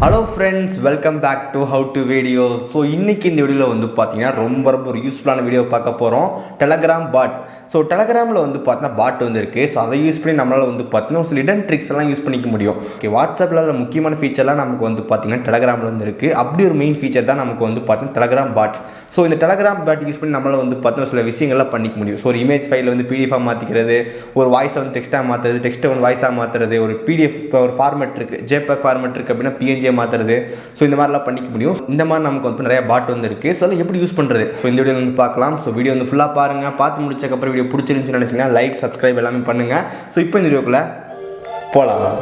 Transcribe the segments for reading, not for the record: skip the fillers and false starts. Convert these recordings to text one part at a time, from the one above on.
Hello friends, welcome back to how to video. So இன்றைக்கி இந்த வீடியோவில் வந்து பார்த்தீங்கன்னா ரொம்ப ஒரு யூஸ்ஃபுல்லான வீடியோ பார்க்க போகிறோம். Telegram pots. ஸோ டெலகிராமில் வந்து பார்த்தீங்கன்னா பாட் வந்து இருக்குது. ஸோ அதை யூஸ் பண்ணி நம்மளால் வந்து பார்த்தீங்கன்னா ஒரு சில இடன் ட்ரிக்ஸ் எல்லாம் யூஸ் பண்ணிக்க முடியும். ஓகே, வாட்ஸ்அப்பில் முக்கியமான ஃபீச்சர்லாம் நமக்கு வந்து பார்த்தீங்கன்னா டெலகிராமில் வந்து இருக்குது. அப்படி ஒரு மெயின் ஃபீச்சர் தான் நமக்கு வந்து பார்த்தீங்கன்னா டெலகிராம் பாட்ஸ். ஸோ இந்த டெலகிராம் பாட் யூஸ் பண்ணி நம்மளால் வந்து பார்த்தீங்கன்னா சில விஷயங்கள்லாம் பண்ணிக்க முடியும். ஸோ ஒரு இமேஜ் ஃபைல் வந்து பிடிஎஃபாக மாற்றிக்கிறது, ஒரு வாய்ஸை வந்து டெக்ஸ்ட்டாக மாற்றுறது, டெக்ஸ்ட்டை வந்து வாய்ஸாக மாற்றுறது, ஒரு பிடிஎஃப் ஒரு ஃபார்மெட் இருக்குது, ஜேபேக் ஃபார்மெட் இருக்குது அப்படின்னா பிஎன்ஜியை மாற்றுறது. ஸோ இந்த மாதிரிலாம் பண்ணிக்க முடியும். இந்த மாதிரி நமக்கு வந்து நிறைய பாட் வந்து இருக்குது. ஸோ எப்படி யூஸ் பண்ணுறது, ஸோ இந்த வீடியோ வந்து பார்க்கலாம். ஸோ வீடியோ வந்து ஃபுல்லாக பாருங்கள். பார்த்து முடிச்சக்கப்புறம் வீடியோ பிடிச்சிருந்துச்சுன்னு நினச்சிங்கன்னா லைக், சப்ஸ்கிரைப் எல்லாமே பண்ணுங்கள். ஸோ இப்போ இந்த வீடியோக்குள்ளே போகலாம்.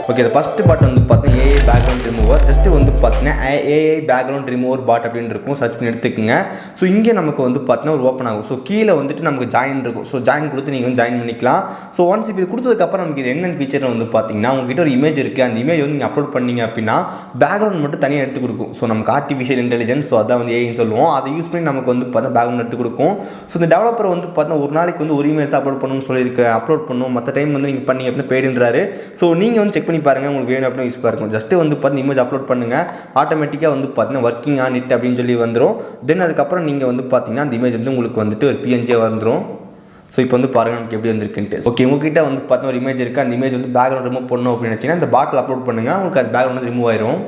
ஓகே, இந்த ஃபஸ்ட்டு பாட் வந்து பார்த்தீங்கன்னா ஏஐ பேக்ரவுண்ட் ரிமூவர். ஜஸ்ட்டு வந்து பார்த்தீங்கன்னா ஏஐ பேக்ரவுண்ட் ரிமூவர் பாட் அப்படின்னு இருக்கும். சர்ச் பண்ணி எடுத்துக்கோங்க. ஸோ இங்கே நமக்கு வந்து பார்த்தீங்கன்னா ஒரு ஓப்பன் ஆகும். ஸோ கீழே வந்துட்டு நமக்கு ஜாயின் இருக்கும். ஸோ ஜாயின் கொடுத்து நீங்கள் வந்து ஜாயின் பண்ணிக்கலாம். ஸோ ஒன்ஸ் இப்போ இது கொடுத்ததுக்கப்புறம் நமக்கு இது என்னென்ன ஃபீச்சர் வந்து பார்த்தீங்கன்னா, உங்ககிட்ட ஒரு இமேஜ் இருக்குது. அந்த இமேஜ் வந்து நீங்கள் அப்லோட் பண்ணீங்க அப்படின்னா பேக்ரவுண்ட் மட்டும் தனியாக எடுத்து கொடுக்கும். ஸோ நமக்கு ஆர்டிஃபிஷியல் இன்டெலிஜென்ஸ், ஸோ அதான் வந்து ஏஐன்னு சொல்லுவோம். அதை யூஸ் பண்ணி நமக்கு வந்து பார்த்தீங்கன்னா பேக்ரவுண்ட் எடுத்து கொடுக்கும். ஸோ இந்த டெவலப்பர் வந்து பார்த்தீங்கன்னா ஒரு நாளைக்கு வந்து ஒரு இமேஜ் அப்லோட் பண்ணணும்னு சொல்லியிருக்கேன். அப்லோட் பண்ணணும், மற்ற டைம் வந்து நீங்கள் பண்ணி அப்படின்னா பெய்டுன்றாரு. ஸோ நீங்கள் வந்து செக் பண்ணி பாருங்கள், உங்களுக்கு வேணும் அப்படின்னு யூஸ்ஃபுல்லாக இருக்கும். ஜஸ்ட்டு வந்து பார்த்தீங்கன்னா இமேஜ் அப்லோட் பண்ணுங்கள், ஆட்டோமேட்டிக்காக வந்து பார்த்தீங்கன்னா ஒர்க்கிங் ஆன் இட் அப்படின்னு சொல்லி வந்துடும். தென் அதுக்கப்புறம் நீங்கள் வந்து பார்த்தீங்கன்னா அந்த இமேஜ் வந்து உங்களுக்கு வந்துட்டு ஒரு பிஎன்ஜியாக வந்துடும். ஸோ இப்போ வந்து பாருங்கள் நமக்கு எப்படி வந்திருக்குன்ட்டு. ஓகே, உங்ககிட்ட வந்து பார்த்தீங்கன்னா ஒரு இமேஜ் இருக்குது. அந்த இமேஜ் வந்து பேக்ரவுண்ட் ரிமூவ் பண்ணணும் அப்படின்னு நினச்சிங்கன்னா இந்த பாட்டில் அப்லோட் பண்ணுங்கள், உங்களுக்கு அது பேக்ரவுண்ட் வந்து ரிமூவ் ஆயிரும்.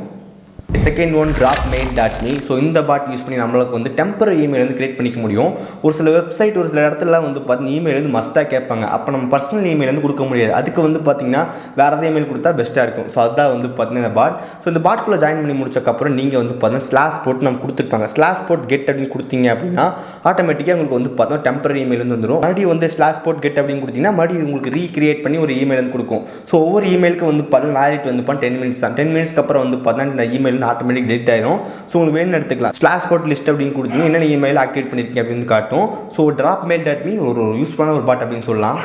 Second one dropmail.me. ஸோ இந்த பாட் யூஸ் பண்ணி நம்மளுக்கு வந்து டெம்பரரி இமெயில் வந்து கிரியேட் பண்ணிக்க முடியும். ஒரு சில வெப்சைட், ஒரு சில இடத்துல வந்து பார்த்தீங்கன்னா இமெயில் வந்து மஸ்ட்டாக கேட்பாங்க. அப்போ நம்ம பர்சனல் இமெயில் வந்து கொடுக்க முடியாது. அதுக்கு வந்து பார்த்தீங்கன்னா வேறு எதாவது இமெயில் கொடுத்தா பெஸ்ட்டாக இருக்கும். ஸோ அதுதான் வந்து பார்த்தீங்கன்னா இந்த பாட். ஸோ இந்த பாட்குள்ளே ஜாயின் பண்ணி முடிச்சக்கப்புறம் நீங்கள் வந்து பார்த்தீங்கன்னா ஸ்லாஷ் போட்டு நம்ம கொடுத்துருப்பாங்க. ஸ்லாஷ் போட் கெட் அப்படின்னு கொடுத்தீங்க அப்படின்னா ஆட்டோமேட்டிக்காக உங்களுக்கு வந்து பார்த்தீங்கன்னா டெம்பரரி இமெயில் வந்து வந்துடும். மறுபடியும் வந்து ஸ்லாஷ் போட் கெட் அப்படின்னு கொடுத்தீங்கன்னா மறுபடியும் உங்களுக்கு ரீக்ரியேட் பண்ணி ஒரு இமெயில் வந்து கொடுக்கும். ஸோ ஒவ்வொரு இமெயிலுக்கு வந்து பார்த்தீங்கன்னா வேலிட் வந்து 10 மினிட்ஸ் தான். 10 மினிட்ஸ்க்கு அப்புறம் வந்து பார்த்தீங்கன்னா இந்த இமெயில் வந்து ஆட்டோமேட்டிக் டெலிட் ஆயிரும். ஸோ உங்களுக்கு வேணும்னு எடுத்துக்கலாம். ஸ்லாஷ் போட் லிஸ்ட் அப்படின்னு கொடுத்தீங்கன்னா என்னென்ன இமெயில் ஆக்டிவேட் பண்ணியிருக்கீங்க அப்படின்னு காட்டும். ஸோ dropmail.me ஒரு யூஸ்ஃபுல்லான ஒரு பாட் அப்படின்னு சொல்லலாம்.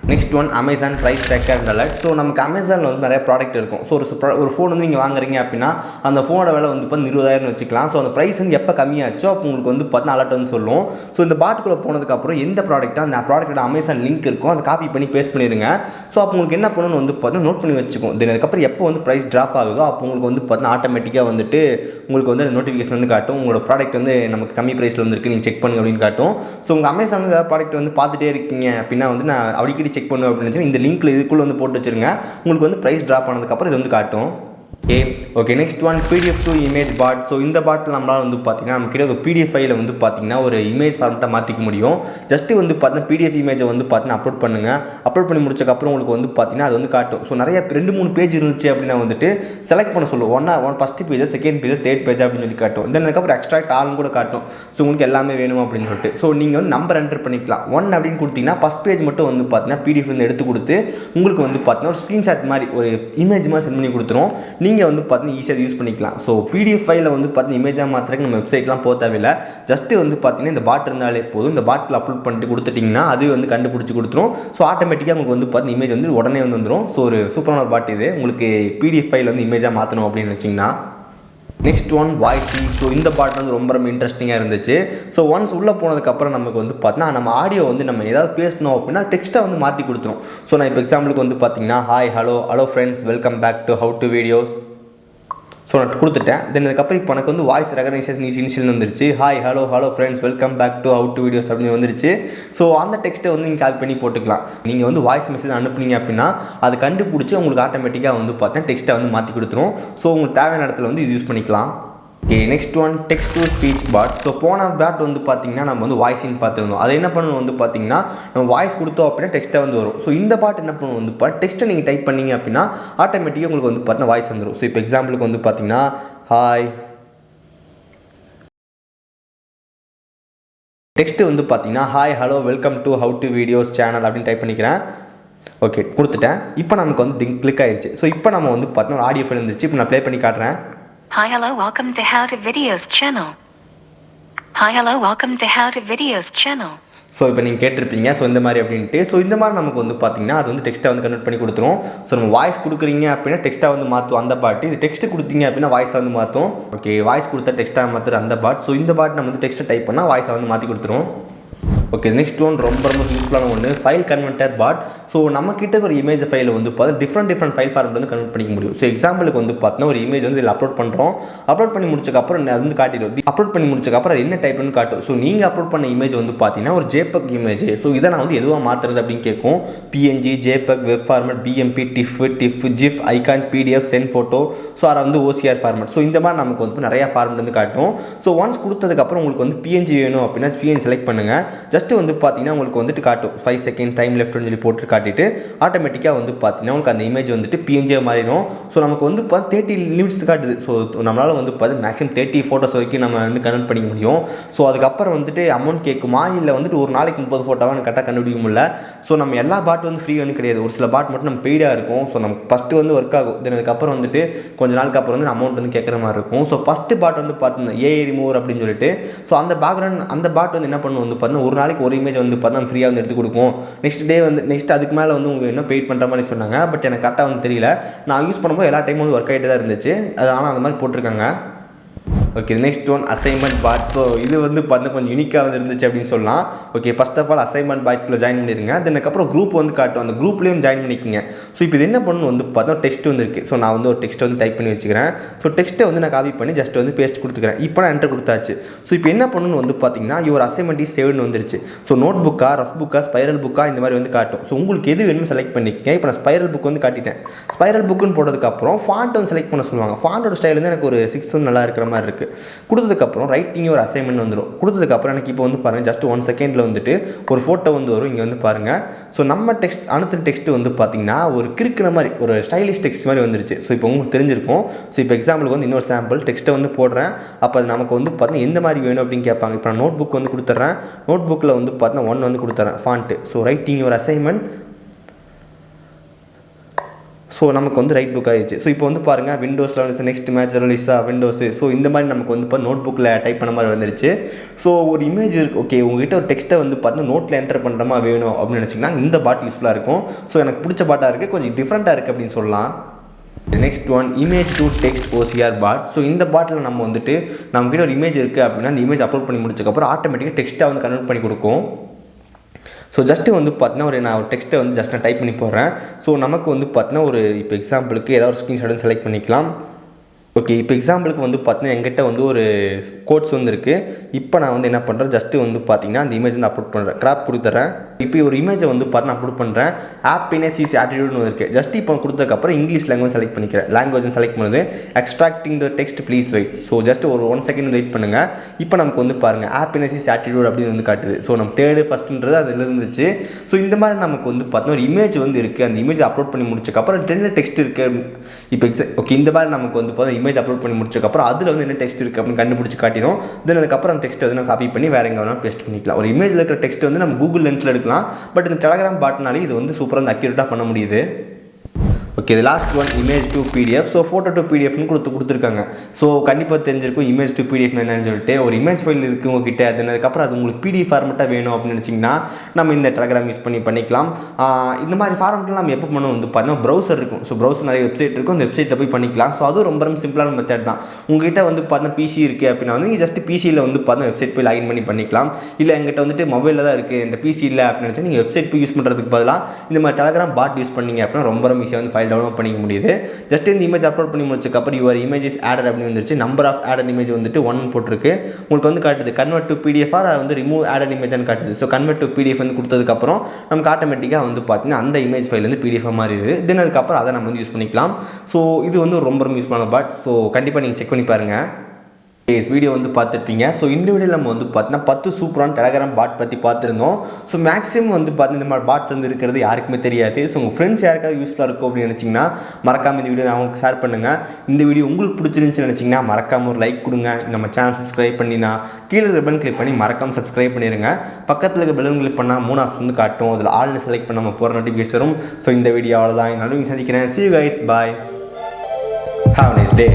Next one Amazon price tracker alert. So நமக்கு அமேசானில் வந்து நிறைய ப்ராடக்ட் இருக்கும். ஸோ ஒரு ஃபோன் வந்து நீங்கள் வாங்குறீங்க அப்படின்னா அந்த ஃபோனோட விலை வந்து பார்த்தீங்கன்னா 20,000 வச்சுக்கலாம். ஸோ அந்த ப்ரைஸ் வந்து எப்போ கம்மியாச்சோ அப்போ உங்களுக்கு வந்து பார்த்தீங்கன்னா அலர்ட் வந்து சொல்லும். ஸோ இந்த பாட்டுக்குள்ளே போனதுக்கப்புறம் எந்த ப்ராடக்ட்டாக அந்த ப்ராடக்ட்டோட அமேசான் லிங்க் இருக்கும், அதை காப்பி பண்ணி பேஸ்ட் பண்ணிடுங்க. ஸோ அப்போ உங்களுக்கு என்ன பண்ணணும்னு வந்து பார்த்தீங்கன்னா நோட் பண்ணி வச்சுக்கும். தென் அதுக்கப்புறம் எப்போ வந்து ப்ரைஸ் ட்ராப் ஆகுதோ அப்போ உங்களுக்கு வந்து பார்த்தீங்கன்னா ஆட்டோமேட்டிக்காக வந்துட்டு உங்களுக்கு வந்து நோட்டிஃபிகேஷன் வந்து காட்டும். உங்களோட ப்ராடக்ட் வந்து நமக்கு கம்மி ப்ரைஸில் வந்துருக்கு, நீங்கள் செக் பண்ணுங்க அப்படின்னு காட்டும். ஸோ உங்கள் அமேசான் ஏதாவது ப்ராடக்ட் வந்து பார்த்துட்டே இருக்கீங்க அப்படின்னா வந்து நான் அடிக்கடி செக் பண்ணுவேன் அப்படின்னு இந்த லிங்க்ல இதுக்குள்ள வந்து போட்டு வச்சிருங்க. உங்களுக்கு வந்து பிரைஸ் டிராப் ஆனதுக்கப்புறம் இது வந்து காட்டும். Okay, next one PDF to image bot. So இந்த பாட்டில் நம்மளால் வந்து பார்த்தீங்கன்னா நம்ம கிட்ட ஒரு PDF ஃபைலை வந்து பார்த்தீங்கன்னா ஒரு இமேஜ் ஃபார்மெட்டாக மாற்றிக்க முடியும். ஜஸ்ட்டு வந்து பார்த்தீங்கன்னா PDF இமேஜை வந்து பார்த்தீங்கன்னா அப்லோட் பண்ணுங்கள். அப்லோட் பண்ணி முடிச்சக்கப்புறம் உங்களுக்கு வந்து பார்த்தீங்கன்னா அது வந்து காட்டும். ஸோ நிறைய 2-3 பேஜ் இருந்துச்சு அப்படின்னா வந்துட்டு செலக்ட் பண்ண சொல்லுவோம். First page, second page, third page அப்படின்னு சொல்லி காட்டும். தென் அதுக்கப்புறம் எக்ஸ்ட்ராக்ட் ஆல்னு கூட காட்டும். ஸோ உங்களுக்கு எல்லாமே வேணும் அப்படின்னு சொல்லிட்டு. ஸோ நீங்கள் வந்து நம்பர் என்டர் பண்ணிக்கலாம். 1 அப்படின்னு கொடுத்தீங்கன்னா ஃபஸ்ட் பேஜ் மட்டும் வந்து பார்த்தீங்கன்னா PDF வந்து எடுத்து கொடுத்து உங்களுக்கு வந்து பார்த்தீங்கன்னா ஒரு ஸ்க்ரீன்ஷாட் மாதிரி ஒரு இமேஜ் மாதிரி சென்ட் பண்ணி கொடுத்துரும். நீங்கள் வந்து பார்த்தீங்கன்னா ஈஸியாக யூஸ் பண்ணிக்கலாம். ஸோ PDF ஃபைலில் வந்து பார்த்தீங்கன்னா இமேஜாக மாத்திரக்கு நம்ம வெப்சைட்லாம் போக தேவையில்லை. ஜஸ்ட்டு வந்து பார்த்தீங்கன்னா இந்த பாட் இருந்தாலே போதும். இந்த பாட்டில் அப்லோட் பண்ணிட்டு கொடுத்துட்டிங்கன்னா அது வந்து கண்டுபிடிச்சி கொடுத்துரும். ஸோ ஆட்டோமேட்டிக்காக உங்களுக்கு வந்து பார்த்தீங்கன்னா இமேஜ் வந்து உடனே வந்து வந்துடும். ஸோ ஒரு சூப்பரான ஒரு பாட் இது. உங்களுக்கு PDF ஃபைல் வந்து இமேஜாக மாற்றணும் அப்படின்னு வச்சிங்கன்னா. Next one வாய்ஸி. ஸோ இந்த பாட் வந்து ரொம்ப இன்ட்ரெஸ்டிங்காக இருந்துச்சு. ஸோ ஒன்ஸ் உள்ளே போனதுக்கப்புறம் நமக்கு வந்து பார்த்தீங்கன்னா நம்ம ஆடியோ வந்து நம்ம ஏதாவது பேசணும் அப்படின்னா டெக்ஸ்ட்டை வந்து மாற்றி கொடுத்துரும். ஸோ நான் இப்போ எக்ஸாம்பிளுக்கு வந்து பார்த்தீங்கன்னா hi hello friends, welcome back to how to videos. So நான் கொடுத்துட்டேன். தென் அதுக்கப்புறம் இப்போ எனக்கு வந்து வாய்ஸ் ரெகனைசேஷன் இனிஷியல் வந்துருச்சு. Hi hello friends, welcome back to how to videos அப்படின்னு வந்துருச்சு. ஸோ அந்த டெக்ஸ்ட்டை வந்து நீங்கள் காப்பி பண்ணி போட்டுக்கலாம். நீங்கள் வந்து வாய்ஸ் மெசேஜ் அனுப்புனீங்க அப்படின்னா அது கண்டுபிடிச்சி உங்களுக்கு ஆட்டோமேட்டிக்காக வந்து பார்த்தீங்கன்னா டெக்ஸ்ட்டை வந்து மாற்றி கொடுத்துரும். ஸோ உங்களுக்கு தேவையான இடத்துல வந்து இது யூஸ் பண்ணிக்கலாம். Okay, next one text to speech bot. So போன பாட் வந்து பார்த்தீங்கன்னா நம்ம வந்து வாய்ஸின்னு பார்த்துருந்தோம். அதை என்ன பண்ணணும் வந்து பார்த்தீங்கன்னா நம்ம வாய்ஸ் கொடுத்தோம் அப்படின்னா டெக்ஸ்ட்டை வந்து வரும். ஸோ இந்த பாட் என்ன பண்ணணும் வந்து டெக்ஸ்ட்டை நீங்கள் டைப் பண்ணீங்க அப்படின்னா ஆட்டோமேட்டிக்காக உங்களுக்கு வந்து பார்த்தீங்கன்னா வாய்ஸ் வந்துடும். ஸோ இப்போ எக்ஸாம்பிளுக்கு வந்து பார்த்தீங்கன்னா ஹாய், டெக்ஸ்ட்டு வந்து பார்த்தீங்கன்னா hi hello welcome to how to videos channel அப்படின்னு டைப் பண்ணிக்கிறேன். ஓகே, கொடுத்துட்டேன். இப்போ நமக்கு வந்து கிளிக் ஆயிடுச்சு. ஸோ இப்போ நம்ம வந்து பார்த்தீங்கன்னா ஒரு ஆடியோ ஃபைல் இருந்துச்சு. இப்போ நான் ப்ளே பண்ணி காட்டுறேன். Hi, hello, welcome to How to Videos channel. Hi, hello, welcome to How to Videos channel. So இப்போ நீங்கள் கேட்டிருப்பீங்க ஸோ இந்த மாதிரி அப்படின்ட்டு. ஸோ இந்த மாதிரி நமக்கு வந்து பார்த்தீங்கன்னா அது வந்து டெக்ஸ்ட்டை வந்து கன்வெர்ட் பண்ணி கொடுத்துரும். ஸோ நம்ம வாய்ஸ் கொடுக்குறீங்க அப்படின்னா டெக்ஸ்ட்டாக வந்து மாற்றும் அந்த பாட்டு. இது டெக்ஸ்ட் கொடுத்தீங்க அப்படின்னா வாய்ஸை வந்து மாற்றும். ஓகே, வாய்ஸ் கொடுத்தா டெக்ஸ்ட்டாக மாற்றுற அந்த பாட். ஸோ இந்த பாட் நம்ம வந்து டெக்ஸ்ட்டை டைப் பண்ணால் வாய்ஸை வந்து மாற்றி கொடுத்துரும். ஓகே, நெக்ஸ்ட் ஒன் ரொம்ப யூஸ்ஃபுல்லான ஒன்று, ஃபைல் கன்வெர்ட்டர் பாட். ஸோ நம்மக்கிட்ட ஒரு இமேஜ் ஃபைலை வந்து பார்த்தா டிஃப்ரெண்ட் ஃபைல் ஃபார்மெட் வந்து கன்வெர்ட் பண்ணிக்க முடியும். ஸோ எக்ஸாம்பிளுக்கு வந்து பார்த்தீங்கன்னா ஒரு இமேஜ் வந்து இதில் அப்லோட் பண்ணுறோம். அப்லோட் பண்ணி முடிச்சக்கப்புறம் அது வந்து காட்டிடும். அப்லோட் பண்ணி முடிச்சக்கப்புறம் அது என்ன டைப்னு காட்டும். ஸோ நீங்கள் அப்லோட் பண்ண இமேஜ் வந்து பார்த்தீங்கன்னா ஒரு JPEG இமேஜ். ஸோ இதை நான் வந்து எதுவாக மாற்றுறது அப்படின்னு கேட்கும். PNG, JPEG, web format, BMP, TIFF, GIF, icon, PDF, send photo, so அதை வந்து OCR ஃபார்மெட். ஸோ இந்த மாதிரி நமக்கு வந்து நிறையா ஃபார்மெட் வந்து காட்டும். ஸோ ஒன்ஸ் கொடுத்ததுக்கப்புறம் உங்களுக்கு வந்து PNG வேணும் அப்படின்னா PNG செலக்ட் பண்ணுங்கள். ஜஸ்ட்டு வந்து பார்த்தீங்கன்னா உங்களுக்கு வந்துட்டு காட்டும் 5 செகண்ட் டைம் லெஃப்ட்னு சொல்லி போட்டு காட்டிட்டு ஆட்டோமேட்டிக்காக வந்து பார்த்தீங்கன்னா உங்களுக்கு அந்த இமேஜ் வந்துட்டு PNG மாறிடும். ஸோ நமக்கு வந்து 30 லிமிட்ஸ் காட்டுது. ஸோ நம்மளால் வந்து மேக்ஸிமம் 30 ஃபோட்டோஸ் வரைக்கும் நம்ம வந்து கன்வெர்ட் பண்ணிக்க முடியும். ஸோ அதுக்கப்புறம் வந்துட்டு அமௌண்ட் கேட்குமா இல்லை வந்துட்டு ஒரு நாளைக்கு 30 ஃபோட்டோவாக கரெக்டாக கண்டுபிடிக்க முடியல. ஸோ நம்ம எல்லா பாட் வந்து ஃப்ரீ வந்து கிடையாது. ஒரு சில பாட் மட்டும் நம்ம பெய்டாக இருக்கும். ஸோ நமக்கு ஃபஸ்ட்டு வந்து ஒர்க் ஆகும். தென் அதுக்கப்புறம் வந்துட்டு கொஞ்ச நாளுக்கு அப்புறம் வந்து அமௌண்ட் வந்து கேட்குற மாதிரி இருக்கும். ஸோ ஃபஸ்ட்டு பாட் வந்து பார்த்தீங்கன்னா AI ரிமூவர் அப்படின்னு சொல்லிட்டு, ஸோ அந்த பேக்ரவுண்ட் அந்த பாட் வந்து என்ன பண்ணும் வந்து பார்த்தீங்கன்னா ஒரு நாளைக்கு ஒரு இமேஜ் வந்து பார்த்தா ஃப்ரீயாக வந்து எடுத்து கொடுக்கும். நெக்ஸ்ட் அதுக்கு மேலே வந்து உங்களுக்கு இன்னும் பெய்ட் பண்ணுற மாதிரி சொன்னாங்க. பட் எனக்கு கரெக்டாக வந்து தெரியல. நான் யூஸ் பண்ணும்போது எல்லா டைமும் வந்து ஒர்க் ஆகிட்டு தான் இருந்துச்சு. அது ஆனால் அந்த மாதிரி போட்டிருக்காங்க. Okay, next one assignment bot. So இது வந்து பார்த்தா கொஞ்சம் யூனிக்காக வந்து இருந்துச்சு அப்படின்னு சொல்லலாம். Okay, first of all assignment பாட்குள்ளே ஜாயின் பண்ணிடுங்க. அதுக்கப்புறம் குரூப் வந்து காட்டும். அந்த குரூப்லேயும் ஜாயின் பண்ணிக்கோங்க. ஸோ இப்போ இது என்ன பண்ணணும் வந்து பார்த்தா டெக்ஸ்ட் வந்து இருக்குது. ஸோ நான் வந்து ஒரு டெக்ஸ்ட் வந்து டைப் பண்ணி வச்சுக்கிறேன். ஸோ டெக்ஸ்ட்டை வந்து நான் காப்பி பண்ணி ஜஸ்ட் வந்து பேஸ்ட் கொடுத்துக்கிறேன். இப்போ நான் என்டர் கொடுத்தாச்சு. ஸோ இப்போ என்ன பண்ணணும்னு வந்து பார்த்தீங்கன்னா யுவர் அசைன்மெண்ட் இஸ் சேவ்னு வந்துருச்சு. ஸோ நோட் புக்கா, ரஃப் புக்கா, ஸ்பைரல் புக்கா இந்த மாதிரி வந்து காட்டும். ஸோ உங்களுக்கு எது வேணுமோ செலக்ட் பண்ணிக்கங்க. இப்போ நான் ஸ்பைரல் புக் வந்து காட்டிட்டேன். ஸ்பைரல் புக்குன்னு போட்டதுக்கப்புறம் ஃபாண்ட் வந்து செலக்ட் பண்ண சொல்லுவாங்க. ஃபாண்டோட ஸ்டைல் வந்து எனக்கு ஒரு 6 வந்து நல்லா இருக்கிற மாதிரி இருக்குது. கொடுத்ததுக்கப்புறம் ரைட்டிங் ஒரு அசைன்மெண்ட் வந்துடும். கொடுத்ததுக்கப்புறம் எனக்கு இப்போ வந்து பாருங்கள் ஜஸ்ட் 1 செகண்டில் வந்துட்டு ஒரு ஃபோட்டோ வந்து வரும். இங்கே வந்து பாருங்கள். ஸோ நம்ம டெக்ஸ்ட் அனுப்பின டெக்ஸ்ட் வந்து பார்த்தீங்கன்னா ஒரு கிறுக்கின மாதிரி ஒரு ஸ்டைலிஷ் டெக்ஸ்ட் மாதிரி வந்துருச்சு. ஸோ இப்போ உங்களுக்கு தெரிஞ்சிருக்கும். ஸோ இப்போ எக்ஸாம்பிளுக்கு வந்து இன்னொரு சாம்பிள் டெக்ஸ்ட்டை வந்து போடுறேன். அப்போ அது நமக்கு வந்து பார்த்தீங்கன்னா எந்த மாதிரி வேணும் அப்படின்னு கேட்பாங்க. இப்போ நான் நோட் புக் வந்து கொடுத்துட்றேன். நோட் புக்கில் வந்து பார்த்தீங்கன்னா 1 வந்து கொடுத்துறேன் ஃபாண்ட்டு. ஸோ ரைட்டிங் ஒரு அசைன்மெண்ட். ஸோ நமக்கு வந்து ரைட் புக் ஆகிடுச்சு. ஸோ இப்போ வந்து பாருங்கள் விண்டோஸில் வந்து நெக்ஸ்ட் மேட்ச் ரிலீஸாக விண்டோஸு. ஸோ இந்த மாதிரி நமக்கு வந்து இப்போ நோட் புக்கில் டைப் பண்ண மாதிரி வந்துருச்சு. ஸோ ஒரு இமேஜ் இருக்குது. ஓகே, உங்ககிட்ட ஒரு டெக்ஸ்ட்டை வந்து பார்த்தீங்கன்னா நோட்டில் என்டர் பண்ணுற மாதிரி வேணும் அப்படின்னு நினச்சிங்கன்னா இந்த பாட் யூஸ்ஃபுல்லாக இருக்கும். ஸோ எனக்கு பிடிச்ச பாட்டாக இருக்குது, கொஞ்சம் டிஃப்ரெண்ட்டாக இருக்குது அப்படின்னு சொல்லலாம். Next one image to text OCR bot. So இந்த பாட்டில் நம்ம வந்துட்டு நம்மக்கிட்ட ஒரு இமேஜ் இருக்குது அப்படின்னா அந்த இமேஜ் அப்லோட் பண்ணி முடிச்சக்கப்புறம் ஆட்டோமேட்டிக்காக டெக்ஸ்ட்டாக வந்து கன்வெர்ட் பண்ணி கொடுக்கும். ஸோ ஜஸ்ட்டு வந்து பார்த்தீங்கன்னா நான் ஒரு டெக்ஸ்ட்டை வந்து ஜஸ்ட் நான் டைப் பண்ணி போடுறேன். ஸோ நமக்கு வந்து பார்த்தீங்கன்னா இப்போ எக்ஸாம்பிளுக்கு ஏதாவது ஒரு ஸ்க்ரீன்ஷாட் செலக்ட் பண்ணிக்கலாம். ஓகே, இப்போ எக்ஸாம்பிளுக்கு வந்து பார்த்தீங்கன்னா எங்கிட்ட வந்து ஒரு கோட்ஸ் வந்து இருக்குது. இப்போ நான் வந்து என்ன பண்ணுறேன் ஜஸ்ட்டு வந்து பார்த்தீங்கன்னா அந்த இமேஜ் வந்து அப்லோட் பண்ணுறேன். கிராப் கொடுத்துட்றேன். இப்போ ஒரு இமேஜை வந்து பார்த்தீங்கன்னா அப்லோட் பண்ணுறேன். ஹாப்பினஸ் இஸ் ஆட்டிடியூட்னு இருக்குது. ஜஸ்ட் இப்போ கொடுத்ததுக்கப்புறம் இங்கிலீஷ் லாங்குவேஜ் செலக்ட் பண்ணிக்கிறேன். லாங்குவேஜ் செலக்ட் பண்ணுது. Extracting the text please wait. So just ஒரு 1 செகண்ட் வெயிட் பண்ணுங்கள். இப்போ நமக்கு வந்து பாருங்கள் ஹாப்பினஸ் இஸ் ஆட்டிடியூட் அப்படின்னு வந்து காட்டுது. ஸோ நம்ம தேர்டு ஃபஸ்ட்டுன்றது அதில் இருந்துச்சு. ஸோ இந்த மாதிரி நமக்கு வந்து பார்த்தீங்கன்னா ஒரு இமேஜ் வந்து இருக்குது. அந்த இமேஜ் அப்லோட் பண்ணி முடிச்சக்கப்புறம் 2 டெக்ஸ்ட் இருக்குது. இப்போ ஓகே, இந்த மாதிரி நமக்கு வந்து பார்த்தீங்கன்னா இமேஜ் அப்லோட் பண்ணி முடிச்சக்கப்புறம் அதில் வந்து என்ன டெக்ஸ்ட் இருக்குது அப்படின்னு கண்டுபிடிச்சி காட்டிடும். தென் அதுக்கப்புறம் அந்த டெக்ஸ்ட் வந்து நம்ம காப்பி பண்ணி வேறு எங்கே வேணாலும் பேஸ்ட் பண்ணிக்கலாம். ஒரு இமேஜில் இருக்கிற டெக்ஸ்ட் வந்து நம்ம கூகுள் லென்ஸில் எடுக்கலாம். பட் இந்த டெலகிராம் பாட்னாலே இது வந்து சூப்பராக வந்து அக்யூரேட்டாக பண்ண முடியுது. ஓகே, இது last one image to PDF. So photo to PDFனு கொடுத்துருக்காங்க. ஸோ கண்டிப்பாக தெரிஞ்சிருக்கும் இமேஜ் டு PDF என்னன்னு சொல்லிட்டு. ஒரு இமேஜ் ஃபைல் இருக்குது உங்ககிட்ட, அதுக்கப்புறம் அது உங்களுக்கு PDF ஃபார்மெட்டாக வேணும் அப்படின்னு நினச்சிங்கன்னா நம்ம இந்த டெலகிராம் யூஸ் பண்ணிக்கலாம். இந்த மாதிரி ஃபார்மெட்டில் நம்ம எப்போ பண்ணணும் வந்து பார்த்தீங்கன்னா ப்ரௌசர் இருக்கும். ஸோ ப்ரௌசர் நிறைய வெப்சைட் இருக்கும். அந்த வெப்சைட்டில் போய் பண்ணிக்கலாம். ஸோ அதுவும் ரொம்ப சிம்பிளான மெத்தட் தான். உங்ககிட்ட வந்து பார்த்தீங்கன்னா PC இருக்குது அப்படின்னா வந்து நீங்கள் ஜஸ்ட் PCயில் வந்து பார்த்தீங்கன்னா வெப்சைட் போய் லாகின் பண்ணிக்கலாம். இல்லை எங்கிட்ட வந்துட்டு மொபைலில் தான் இருக்குது, இந்த PC இல்லை அப்படின்னு நினச்சா நீங்கள் வெப்சைட் போய் யூஸ் பண்ணுறதுக்கு பதிலாக இந்த மாதிரி டெலகிராம் பாட் யூஸ் பண்ணிங்க அப்படின்னா ரொம்ப ஈஸியாக வந்து ஃபைல் டவுன்லோட் பண்ணிக்க முடியுது. ஜஸ்ட் இந்த இமேஜ் அப்லோட் பண்ணி முடிச்சக்கப்புறம் யுவர் இமேஜ் இஸ் ஆடட் அப்படின்னு வந்துருச்சு. நம்பர் ஆஃப் ஆடட் இமேஜ் வந்துட்டு 1 போட்டிருக்கு. உங்களுக்கு வந்து காட்டுது கன்வெர்ட் டு PDF ஆர் வந்து ரிமூவ் ஆடட் இமேஜ்னு காட்டுது. ஸோ கன்வெர்ட் டு PDF வந்து கொடுத்ததுக்கப்புறம் நமக்கு ஆட்டோமேட்டிக்காக வந்து பார்த்தீங்கன்னா அந்த இமேஜ் ஃபைல் வந்து PDF மாறிடுது. தென் அதுக்கப்புறம் அதை நம்ம வந்து யூஸ் பண்ணிக்கலாம். ஸோ இது வந்து ரொம்ப யூஸ்ஃபுல்லான பாட். ஸோ கண்டிப்பாக நீங்கள் செக் பண்ணி பாருங்கள். வீடியோ வந்து பார்த்துருப்பீங்க. ஸோ இந்த வீடியோவில் நம்ம வந்து பார்த்தீங்கன்னா 10 சூப்பரான டெலகிராம் பாட் பற்றி பார்த்துருந்தோம். ஸோ மேக்ஸிமம் வந்து பார்த்தீங்கன்னா இந்த மாதிரி பாட்ஸ் வந்து இருக்கிறது யாருக்குமே தெரியாது. ஸோ உங்கள் ஃப்ரெண்ட்ஸ் யாருக்காவது யூஸ்ஃபுல்லாக இருக்கும் அப்படின்னு நினச்சிங்கன்னா மறக்காமல் இந்த வீடியோ அவங்களுக்கு ஷேர் பண்ணுங்கள். இந்த வீடியோ உங்களுக்கு பிடிச்சிருந்துச்சுன்னு நினச்சிங்கன்னா மறக்காமல் ஒரு லைக் கொடுங்க. நம்ம சேனல் சப்ஸ்கிரைப் பண்ணினா கீழே பெல் கிளிக் பண்ணி மறக்காமல் சப்ஸ்கிரைப் பண்ணிடுங்க. பக்கத்தில் இருக்க பெல் கிளிக் பண்ணால் 3 ஆப்ஷன் வந்து காட்டும். அதில் ஆல்னு செலக்ட் பண்ண நம்ம போகிற நோட்டிஃபிகேஷன் வரும். ஸோ இந்த வீடியோ அவ்வளோதான். நல்ல சந்திக்கிறேன். See you guys. Bye. Have a nice day.